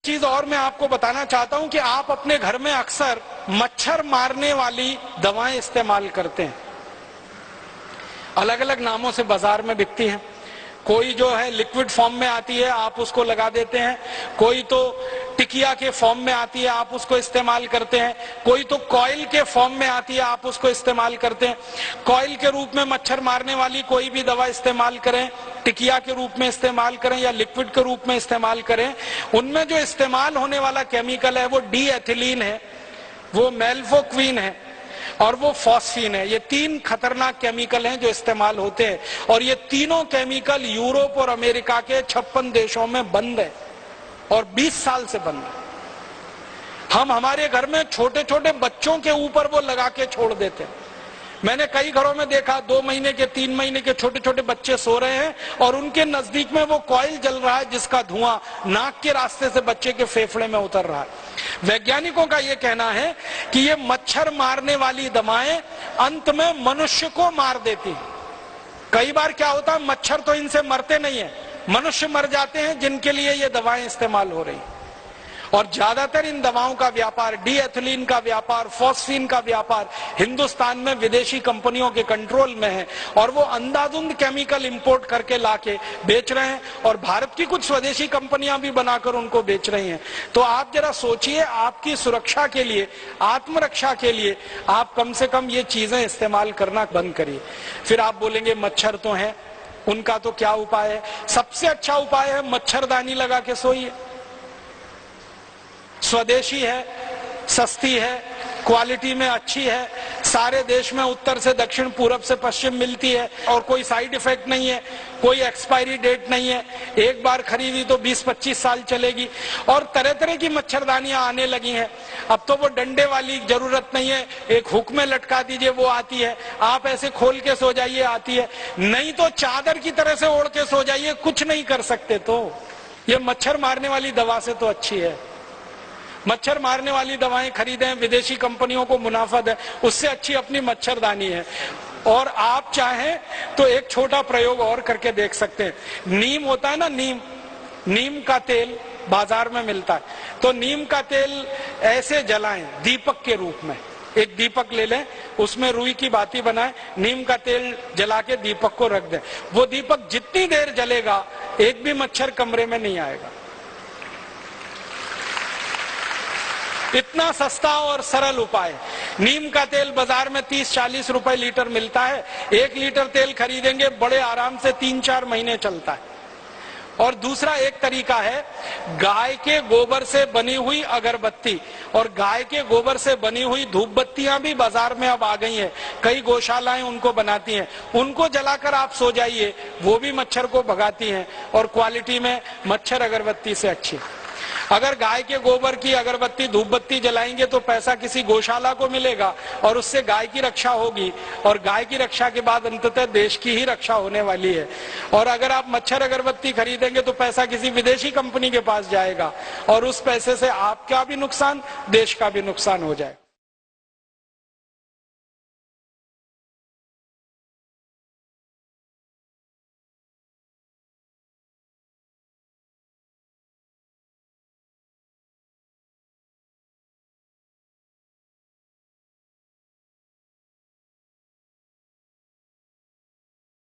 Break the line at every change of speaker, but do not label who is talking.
चीज और मैं आपको बताना चाहता हूं कि आप अपने घर में अक्सर मच्छर मारने वाली दवाएं इस्तेमाल करते हैं। अलग अलग नामों से बाजार में बिकती हैं। कोई जो है लिक्विड फॉर्म में आती है, आप उसको लगा देते हैं। कोई तो टिकिया के फॉर्म में आती है, आप उसको इस्तेमाल करते हैं। कोई तो कॉइल के फॉर्म में आती है, आप उसको इस्तेमाल करते हैं। कॉइल के रूप में मच्छर मारने वाली कोई भी दवा इस्तेमाल करें, टिकिया के रूप में इस्तेमाल करें या लिक्विड के रूप में इस्तेमाल करें, उनमें जो इस्तेमाल होने वाला केमिकल है वो डी एथिलीन है, वो मेल्फोक्विन है और वो फॉस्फीन है। ये तीन खतरनाक केमिकल हैं जो इस्तेमाल होते हैं और ये तीनों केमिकल यूरोप और अमेरिका के 56 देशों में बंद है और 20 साल से बंद है। हम हमारे घर में छोटे छोटे बच्चों के ऊपर वो लगा के छोड़ देते हैं। मैंने कई घरों में देखा 2 महीने के 3 महीने के छोटे छोटे बच्चे सो रहे हैं और उनके नजदीक में वो कॉइल जल रहा है जिसका धुआं नाक के रास्ते से बच्चे के फेफड़े में उतर रहा है। वैज्ञानिकों का ये कहना है कि ये मच्छर मारने वाली दवाएं अंत में मनुष्य को मार देती हैं। कई बार क्या होता है, मच्छर तो इनसे मरते नहीं है, मनुष्य मर जाते हैं जिनके लिए ये दवाएं इस्तेमाल हो रही हैं। और ज्यादातर इन दवाओं का व्यापार, डी एथिलीन का व्यापार, फॉस्फीन का व्यापार हिंदुस्तान में विदेशी कंपनियों के कंट्रोल में है और वो अंधाधुंध केमिकल इंपोर्ट करके लाके बेच रहे हैं और भारत की कुछ स्वदेशी कंपनियां भी बनाकर उनको बेच रही हैं। तो आप जरा सोचिए, आपकी सुरक्षा के लिए, आत्मरक्षा के लिए आप कम से कम ये चीजें इस्तेमाल करना बंद करिए। फिर आप बोलेंगे मच्छर तो है, उनका तो क्या उपाय है? सबसे अच्छा उपाय है मच्छरदानी लगा के सोइए। स्वदेशी है, सस्ती है, क्वालिटी में अच्छी है, सारे देश में उत्तर से दक्षिण पूरब से पश्चिम मिलती है और कोई साइड इफेक्ट नहीं है, कोई एक्सपायरी डेट नहीं है। एक बार खरीदी तो 20-25 साल चलेगी और तरह तरह की मच्छरदानियां आने लगी हैं। अब तो वो डंडे वाली जरूरत नहीं है, एक हुक में लटका दीजिए वो आती है, आप ऐसे खोल के सो जाइए आती है, नहीं तो चादर की तरह से ओढ़ के सो जाइए, कुछ नहीं कर सकते। तो ये मच्छर मारने वाली दवा से तो अच्छी है। मच्छर मारने वाली दवाएं खरीदें, विदेशी कंपनियों को मुनाफा दें, उससे अच्छी अपनी मच्छरदानी है। और आप चाहें तो एक छोटा प्रयोग और करके देख सकते हैं। नीम होता है ना, नीम का तेल बाजार में मिलता है, तो नीम का तेल ऐसे जलाएं दीपक के रूप में। एक दीपक ले लें, उसमें रुई की बाती बनाएं, नीम का तेल जला के दीपक को रख दें। वो दीपक जितनी देर जलेगा एक भी मच्छर कमरे में नहीं आएगा। इतना सस्ता और सरल उपाय। नीम का तेल बाजार में 30-40 रुपए लीटर मिलता है। 1 लीटर तेल खरीदेंगे, बड़े आराम से 3-4 महीने चलता है। और दूसरा एक तरीका है, गाय के गोबर से बनी हुई अगरबत्ती और गाय के गोबर से बनी हुई धूप बत्तियां भी बाजार में अब आ गई हैं। कई गौशालाएं उनको बनाती हैं, उनको जलाकर आप सो जाइए, वो भी मच्छर को भगाती हैं और क्वालिटी में मच्छर अगरबत्ती से अच्छी। अगर गाय के गोबर की अगरबत्ती धूप बत्ती जलाएंगे तो पैसा किसी गौशाला को मिलेगा और उससे गाय की रक्षा होगी और गाय की रक्षा के बाद अंततः देश की ही रक्षा होने वाली है। और अगर आप मच्छर अगरबत्ती खरीदेंगे तो पैसा किसी विदेशी कंपनी के पास जाएगा और उस पैसे से आपका भी नुकसान, देश का भी नुकसान हो जाएगा।